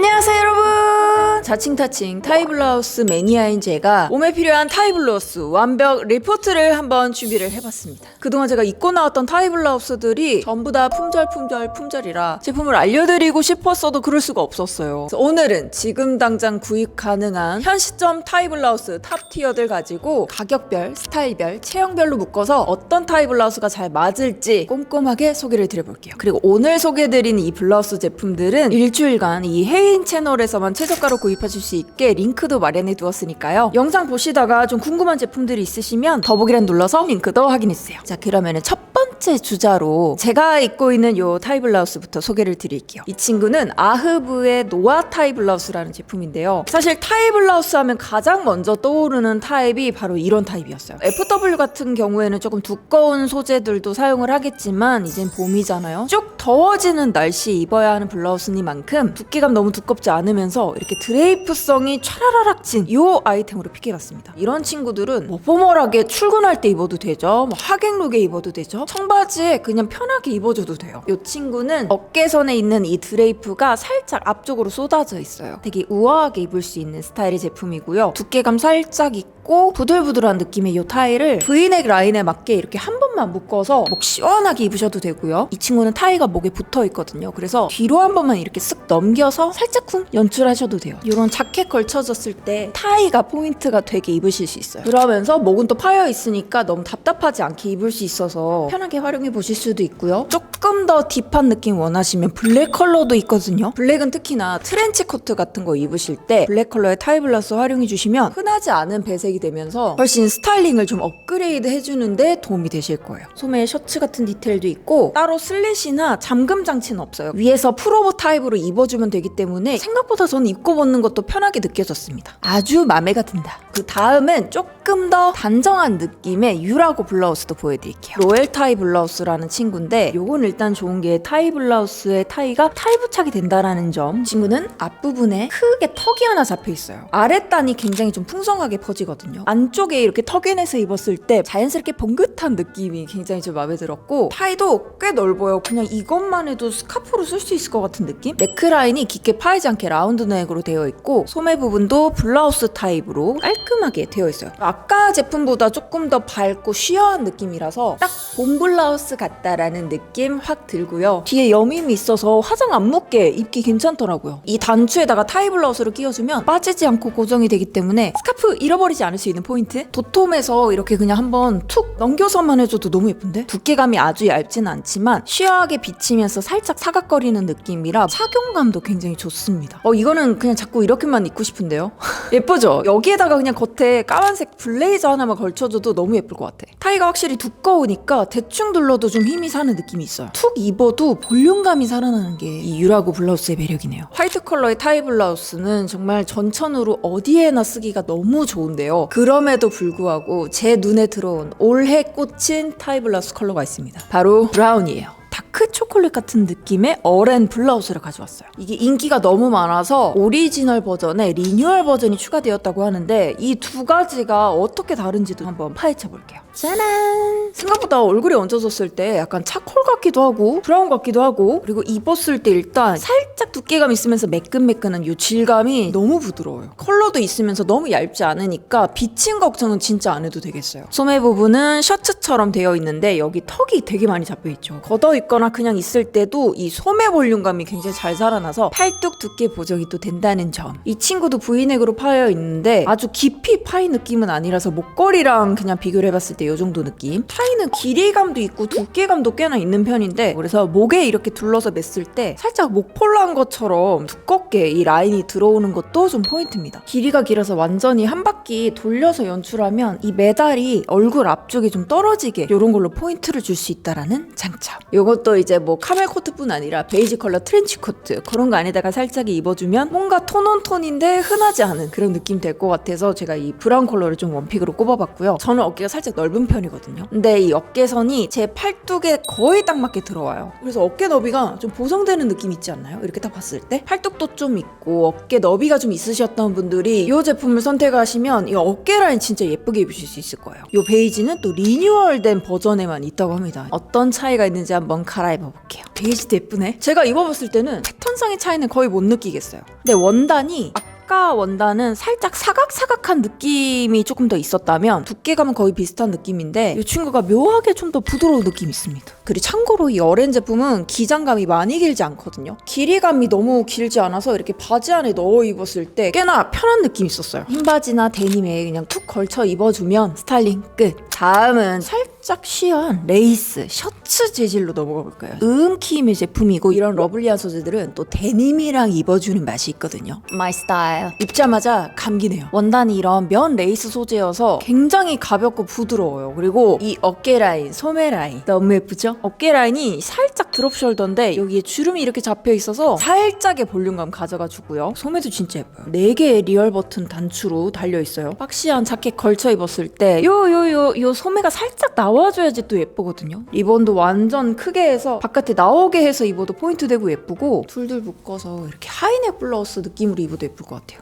안녕하세요 여러분, 자칭타칭 타이블라우스 매니아인 제가 몸에 필요한 타이블라우스 완벽 리포트를 한번 준비를 해봤습니다. 그동안 제가 입고 나왔던 타이블라우스들이 전부 다 품절이라 제품을 알려드리고 싶었어도 그럴 수가 없었어요. 그래서 오늘은 지금 당장 구입 가능한 현 시점 타이블라우스 탑티어들 가지고 가격별, 스타일별, 체형별로 묶어서 어떤 타이블라우스가 잘 맞을지 꼼꼼하게 소개를 드려볼게요. 그리고 오늘 소개해드린 이 블라우스 제품들은 일주일간 이 해인 채널에서만 최저가로 구입하실 수 있게 링크도 마련해 두었으니까요. 영상 보시다가 좀 궁금한 제품들이 있으시면 더보기란 눌러서 링크도 확인해주세요. 자, 그러면은 첫 번째 주자로 제가 입고 있는 요 타이블라우스부터 소개를 드릴게요. 이 친구는 아흐브의 노아 타이블라우스라는 제품인데요. 사실 타이블라우스 하면 가장 먼저 떠오르는 타입이 바로 이런 타입이었어요. FW 같은 경우에는 조금 두꺼운 소재들도 사용을 하겠지만 이젠 봄이잖아요. 쭉 더워지는 날씨에 입어야 하는 블라우스니만큼 두께감 너무 두껍지 않으면서 이렇게 드레이프성이 촤라라락 진 이 아이템으로 픽해봤습니다. 이런 친구들은 뭐 포멀하게 출근할 때 입어도 되죠, 뭐 하객룩에 입어도 되죠, 청바지에 그냥 편하게 입어줘도 돼요. 이 친구는 어깨선에 있는 이 드레이프가 살짝 앞쪽으로 쏟아져 있어요. 되게 우아하게 입을 수 있는 스타일의 제품이고요. 두께감 살짝 있고 부들부들한 느낌의 이 타이를 V넥 라인에 맞게 이렇게 한 번만 묶어서 목 시원하게 입으셔도 되고요. 이 친구는 타이가 목에 붙어 있거든요. 그래서 뒤로 한 번만 이렇게 쓱 넘겨서 살짝쿵 연출하셔도 돼요. 이런 자켓 걸쳐졌을 때 타이가 포인트가 되게 입으실 수 있어요. 그러면서 목은 또 파여 있으니까 너무 답답하지 않게 입을 수 있어서 편하게 활용해 보실 수도 있고요. 조금 더 딥한 느낌 원하시면 블랙 컬러도 있거든요. 블랙은 특히나 트렌치 코트 같은 거 입으실 때 블랙 컬러의 타이블라우스 활용해 주시면 흔하지 않은 배색이 되면서 훨씬 스타일링을 좀 업그레이드 해주는데 도움이 되실 거예요. 소매에 셔츠 같은 디테일도 있고 따로 슬릿이나 잠금 장치는 없어요. 위에서 풀오버 타입으로 입어주면 되기 때문에 생각보다 저는 입고 벗는 것도 편하게 느껴졌습니다. 아주 마음에가 든다. 그 다음은 조금 더 단정한 느낌의 유라고 블라우스도 보여드릴게요. 로얄 타이 블라우스라는 친구인데 요건 일단 좋은 게 타이 블라우스의 타이가 타이 부착이 된다라는 점. 친구는 앞부분에 크게 턱이 하나 잡혀 있어요. 아랫단이 굉장히 좀 풍성하게 퍼지거든요. 안쪽에 이렇게 턱인에서 입었을 때 자연스럽게 봉긋한 느낌이 굉장히 좀 마음에 들었고 타이도 꽤 넓어요. 그냥 이것만 해도 스카프로 쓸 수 있을 것 같은 느낌? 네크라인이 깊게 파이지 않게 라운드 넥으로 되어 있고 소매 부분도 블라우스 타입으로 깔끔하게 되어 있어요. 아까 제품보다 조금 더 밝고 쉬어한 느낌이라서 딱 봄 블라우스 같다라는 느낌 확 들고요. 뒤에 여밈이 있어서 화장 안 묻게 입기 괜찮더라고요. 이 단추에다가 타이 블라우스를 끼워주면 빠지지 않고 고정이 되기 때문에 스카프 잃어버리지 않을 수 있는 포인트? 도톰해서 이렇게 그냥 한번 툭 넘겨서만 해줘도 너무 예쁜데? 두께감이 아주 얇진 않지만 쉬어하게 비치면서 살짝 사각거리는 느낌이라 착용감도 굉장히 좋습니다. 이거는 그냥 자꾸 이렇게만 입고 싶은데요? 예쁘죠? 여기에다가 그냥 겉에 까만색 블레이저 하나만 걸쳐줘도 너무 예쁠 것 같아. 타이가 확실히 두꺼우니까 대충 둘러도 좀 힘이 사는 느낌이 있어요. 툭 입어도 볼륨감이 살아나는 게 이 유라고 블라우스의 매력이네요. 화이트 컬러의 타이 블라우스는 정말 전천후로 어디에나 쓰기가 너무 좋은데요. 그럼에도 불구하고 제 눈에 들어온 올해 꽂힌 타이 블라우스 컬러가 있습니다. 바로 브라운이에요. 다크 초콜릿 같은 느낌의 어렌 블라우스를 가져왔어요. 이게 인기가 너무 많아서 오리지널 버전에 리뉴얼 버전이 추가되었다고 하는데 이 두 가지가 어떻게 다른지도 한번 파헤쳐 볼게요. 짜란! 생각보다 얼굴에 얹어졌을 때 약간 차콜 같기도 하고 브라운 같기도 하고 그리고 입었을 때 일단 살짝 두께감 있으면서 매끈매끈한 이 질감이 너무 부드러워요. 컬러도 있으면서 너무 얇지 않으니까 비친 걱정은 진짜 안 해도 되겠어요. 소매 부분은 셔츠처럼 되어 있는데 여기 턱이 되게 많이 잡혀있죠. 걷어 입거나 그냥 있을 때도 이 소매 볼륨감이 굉장히 잘 살아나서 팔뚝 두께 보정이 또 된다는 점. 이 친구도 V넥으로 파여 있는데 아주 깊이 파이 느낌은 아니라서 목걸이랑 그냥 비교를 해봤을 때 이 정도 느낌. 타이는 길이감도 있고 두께감도 꽤나 있는 편인데 그래서 목에 이렇게 둘러서 맸을 때 살짝 목폴라한 것처럼 두껍게 이 라인이 들어오는 것도 좀 포인트입니다. 길이가 길어서 완전히 한 바퀴 돌려서 연출하면 이 메달이 얼굴 앞쪽에 좀 떨어지게 이런 걸로 포인트를 줄 수 있다라는 장점. 이것도 이제 뭐 카멜 코트뿐 아니라 베이지 컬러 트렌치 코트 그런 거 안에다가 살짝 입어주면 뭔가 톤온톤인데 흔하지 않은 그런 느낌 될 것 같아서 제가 이 브라운 컬러를 좀 원픽으로 꼽아봤고요. 저는 어깨가 살짝 넓은 넓은 편이거든요. 근데 이 어깨선이 제 팔뚝에 거의 딱 맞게 들어와요. 그래서 어깨 너비가 좀 보정되는 느낌 있지 않나요? 이렇게 딱 봤을 때 팔뚝도 좀 있고 어깨 너비가 좀 있으셨던 분들이 이 제품을 선택하시면 이 어깨 라인 진짜 예쁘게 입으실 수 있을 거예요. 이 베이지는 또 리뉴얼된 버전에만 있다고 합니다. 어떤 차이가 있는지 한번 갈아입어 볼게요. 베이지도 예쁘네. 제가 입어봤을 때는 패턴상의 차이는 거의 못 느끼겠어요. 근데 원단이 아까 원단은 살짝 사각사각한 느낌이 조금 더 있었다면 두께감은 거의 비슷한 느낌인데 이 친구가 묘하게 좀 더 부드러운 느낌이 있습니다. 그리고 참고로 이 어렌 제품은 기장감이 많이 길지 않거든요. 길이감이 너무 길지 않아서 이렇게 바지 안에 넣어 입었을 때 꽤나 편한 느낌이 있었어요. 흰 바지나 데님에 그냥 툭 걸쳐 입어주면 스타일링 끝. 다음은 살짝 쉬한 레이스 셔츠 재질로 넘어가 볼까요? 음키임의 제품이고 이런 러블리한 소재들은 또 데님이랑 입어주는 맛이 있거든요. My style. 입자마자 감기네요. 원단이 이런 면 레이스 소재여서 굉장히 가볍고 부드러워요. 그리고 이 어깨 라인, 소매 라인 너무 예쁘죠? 어깨 라인이 살짝 드롭 숄더인데 여기에 주름이 이렇게 잡혀 있어서 살짝의 볼륨감 가져가 주고요. 소매도 진짜 예뻐요. 4개의 리얼 버튼 단추로 달려 있어요. 박시한 자켓 걸쳐 입었을 때 요 소매가 살짝 나와줘야지 또 예쁘거든요. 리본도 완전 크게 해서 바깥에 나오게 해서 입어도 포인트 되고 예쁘고 둘둘 묶어서 이렇게 하이넥 블라우스 느낌으로 입어도 예쁠 것 같아요.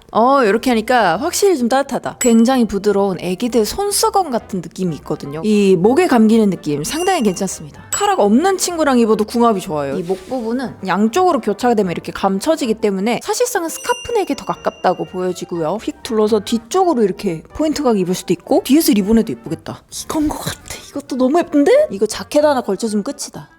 이렇게 하니까 확실히 좀 따뜻하다. 굉장히 부드러운 애기들 손수건 같은 느낌이 있거든요. 이 목에 감기는 느낌 상당히 괜찮습니다. 카락 없는 친구랑 입어도 궁합이 좋아요. 이 목 부분은 양쪽으로 교차가 되면 이렇게 감춰지기 때문에 사실상은 스카프넥에 더 가깝다고 보여지고요. 휙 둘러서 뒤쪽으로 이렇게 포인트각 입을 수도 있고 뒤에서 리본해도 예쁘겠다. 이건 것 같아. 이것도 너무 예쁜데? 이거 자켓 하나 걸쳐주면 끝이다.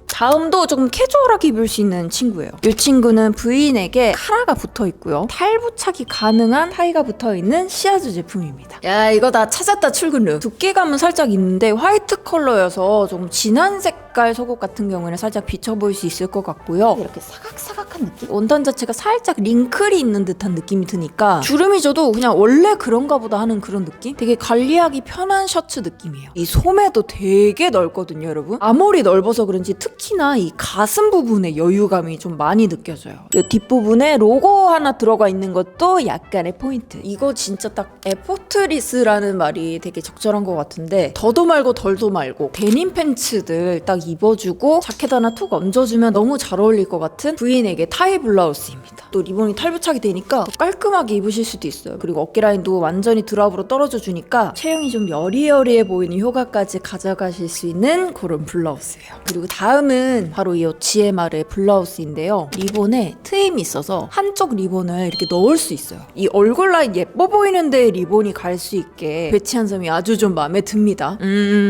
다음도 조금 캐주얼하게 입을 수 있는 친구예요. 이 친구는 V넥에 카라가 붙어있고요. 탈부착이 가능한 타이가 붙어있는 시아즈 제품입니다. 야, 이거 다 찾았다 출근룩. 두께감은 살짝 있는데 화이트 컬러여서 좀 진한 색깔 속옷 같은 경우에는 살짝 비쳐 보일 수 있을 것 같고요. 이렇게 사각사각한 느낌? 원단 자체가 살짝 링클이 있는 듯한 느낌이 드니까 주름이 져도 그냥 원래 그런가 보다 하는 그런 느낌? 되게 관리하기 편한 셔츠 느낌이에요. 이 소매도 되게 넓거든요, 여러분. 아무리 넓어서 그런지 특히나 이 가슴 부분에 여유감이 좀 많이 느껴져요. 이 뒷부분에 로고 하나 들어가 있는 것도 약간의 포인트. 이거 진짜 딱 에포트리스라는 말이 되게 적절한 것 같은데 더도 말고 덜도 말고 데님 팬츠들 딱 입어주고 자켓 하나 툭 얹어주면 너무 잘 어울릴 것 같은 V넥의 타이 블라우스입니다. 또 리본이 탈부착이 되니까 더 깔끔하게 입으실 수도 있어요. 그리고 어깨 라인도 완전히 드랍으로 떨어져 주니까 체형이 좀 여리여리해 보이는 효과까지 가져가실 수 있는 그런 블라우스예요. 그리고 다음은 바로 이 GMR의 블라우스인데요. 리본에 트임이 있어서 한쪽 리본을 이렇게 넣을 수 있어요. 이 얼굴 라인 예뻐 보이는데 리본이 갈 수 있게 배치한 점이 아주 좀 마음에 듭니다.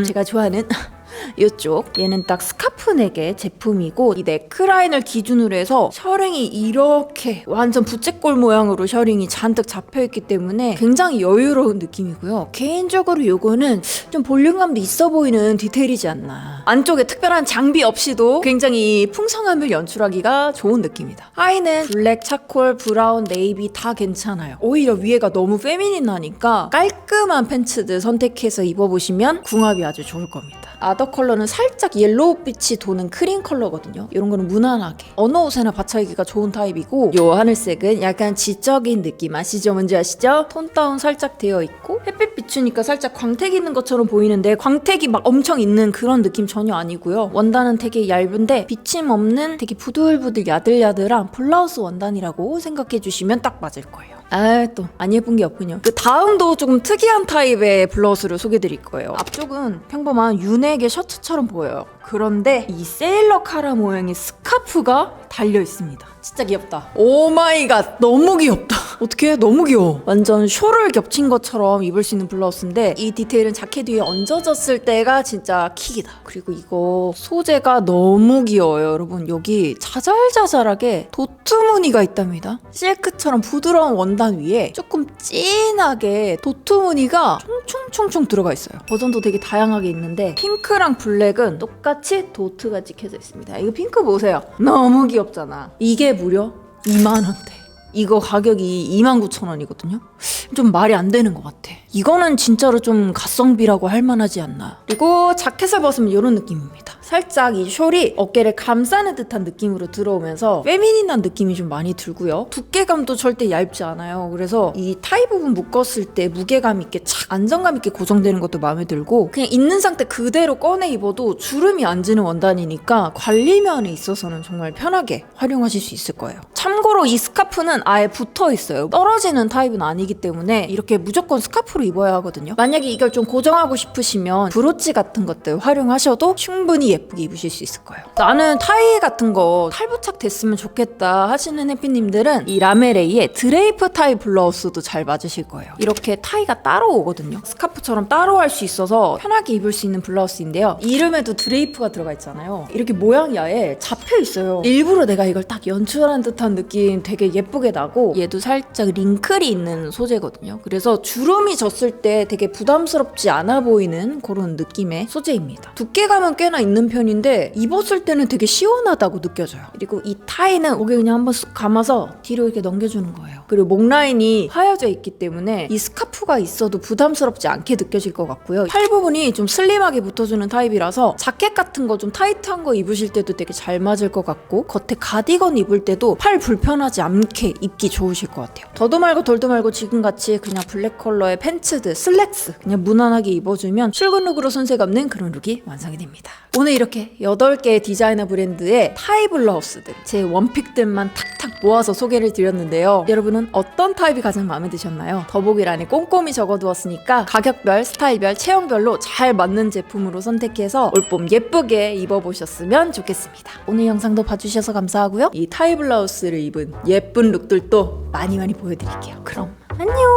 제가 좋아하는 이쪽 얘는 딱 스카프넥의 제품이고 이 네크라인을 기준으로 해서 셔링이 이렇게 완전 부채꼴 모양으로 셔링이 잔뜩 잡혀있기 때문에 굉장히 여유로운 느낌이고요. 개인적으로 이거는 좀 볼륨감도 있어 보이는 디테일이지 않나. 안쪽에 특별한 장비 없이도 굉장히 풍성함을 연출하기가 좋은 느낌이다. 하의는 블랙, 차콜, 브라운, 네이비 다 괜찮아요. 오히려 위에가 너무 페미닌하니까 깔끔한 팬츠들 선택해서 입어보시면 궁합이 아주 좋을 겁니다. 아더 컬러는 살짝 옐로우빛이 도는 크림 컬러거든요. 이런 거는 무난하게 어느 옷에나 받쳐입기가 좋은 타입이고 요 하늘색은 약간 지적인 느낌 아시죠? 뭔지 아시죠? 톤 다운 살짝 되어 있고 햇빛 비추니까 살짝 광택 있는 것처럼 보이는데 광택이 막 엄청 있는 그런 느낌 전혀 아니고요. 원단은 되게 얇은데 비침 없는 되게 부들부들 야들야들한 블라우스 원단이라고 생각해 주시면 딱 맞을 거예요. 또 안 예쁜 게 없군요. 그 다음도 조금 특이한 타입의 블라우스를 소개드릴 거예요. 앞쪽은 평범한 유넥의 셔츠처럼 보여요. 그런데 이 세일러 카라 모양의 스카프가 달려 있습니다. 진짜 귀엽다. 오 마이 갓, 너무 귀엽다. 어떡해? 너무 귀여워. 완전 숄을 겹친 것처럼 입을 수 있는 블라우스인데 이 디테일은 자켓 위에 얹어졌을 때가 진짜 킥이다. 그리고 이거 소재가 너무 귀여워요. 여러분 여기 자잘자잘하게 도트 무늬가 있답니다. 실크처럼 부드러운 원단 위에 조금 진하게 도트 무늬가 총총총총 들어가 있어요. 버전도 되게 다양하게 있는데 핑크랑 블랙은 똑같이 도트가 찍혀져 있습니다. 이거 핑크 보세요. 너무 귀엽잖아. 이게 무려 2만원대. 이거 가격이 29,000원이거든요. 좀 말이 안 되는 것 같아. 이거는 진짜로 좀 가성비라고 할 만하지 않나. 그리고 자켓을 벗으면 이런 느낌입니다. 살짝 이 숄이 어깨를 감싸는 듯한 느낌으로 들어오면서 페미닌한 느낌이 좀 많이 들고요. 두께감도 절대 얇지 않아요. 그래서 이 타이 부분 묶었을 때 무게감 있게 착 안정감 있게 고정되는 것도 마음에 들고, 그냥 있는 상태 그대로 꺼내 입어도 주름이 안 지는 원단이니까 관리면에 있어서는 정말 편하게 활용하실 수 있을 거예요. 참고로 이 스카프는 아예 붙어 있어요. 떨어지는 타입은 아니기 때문에 이렇게 무조건 스카프로 입어야 하거든요. 만약에 이걸 좀 고정하고 싶으시면 브로치 같은 것들 활용하셔도 충분히 예쁘게 입으실 수 있을 거예요. 나는 타이 같은 거 탈부착 됐으면 좋겠다 하시는 해피님들은 이 라메레이의 드레이프 타이 블라우스도 잘 맞으실 거예요. 이렇게 타이가 따로 오거든요. 스카프처럼 따로 할 수 있어서 편하게 입을 수 있는 블라우스인데요. 이름에도 드레이프가 들어가 있잖아요. 이렇게 모양이 아예 잡혀 있어요. 일부러 내가 이걸 딱 연출한 듯한 느낌 되게 예쁘게 나고, 얘도 살짝 링클이 있는 소재거든요. 그래서 주름이 졌을 때 되게 부담스럽지 않아 보이는 그런 느낌의 소재입니다. 두께감은 꽤나 있는 편인데 입었을 때는 되게 시원하다고 느껴져요. 그리고 이 타이는 목에 그냥 한번 쑥 감아서 뒤로 이렇게 넘겨주는 거예요. 그리고 목 라인이 하여져 있기 때문에 이 스카프가 있어도 부담스럽지 않게 느껴질 것 같고요. 팔 부분이 좀 슬림하게 붙어주는 타입이라서 자켓 같은 거 좀 타이트한 거 입으실 때도 되게 잘 맞을 것 같고, 겉에 가디건 입을 때도 팔 불편하지 않게 입기 좋으실 것 같아요. 더도 말고 덜도 말고 지금같이 그냥 블랙 컬러의 팬츠들, 슬랙스 그냥 무난하게 입어주면 출근 룩으로 손색 없는 그런 룩이 완성이 됩니다. 오늘 이렇게 8개의 디자이너 브랜드의 타이 블라우스들, 제 원픽들만 탁탁 모아서 소개를 드렸는데요. 여러분은 어떤 타입이 가장 마음에 드셨나요? 더보기란에 꼼꼼히 적어두었으니까 가격별, 스타일별, 체형별로 잘 맞는 제품으로 선택해서 올봄 예쁘게 입어보셨으면 좋겠습니다. 오늘 영상도 봐주셔서 감사하고요. 이 타이 블라우스를 입은 예쁜 룩들도 많이 보여드릴게요. 그럼 안녕!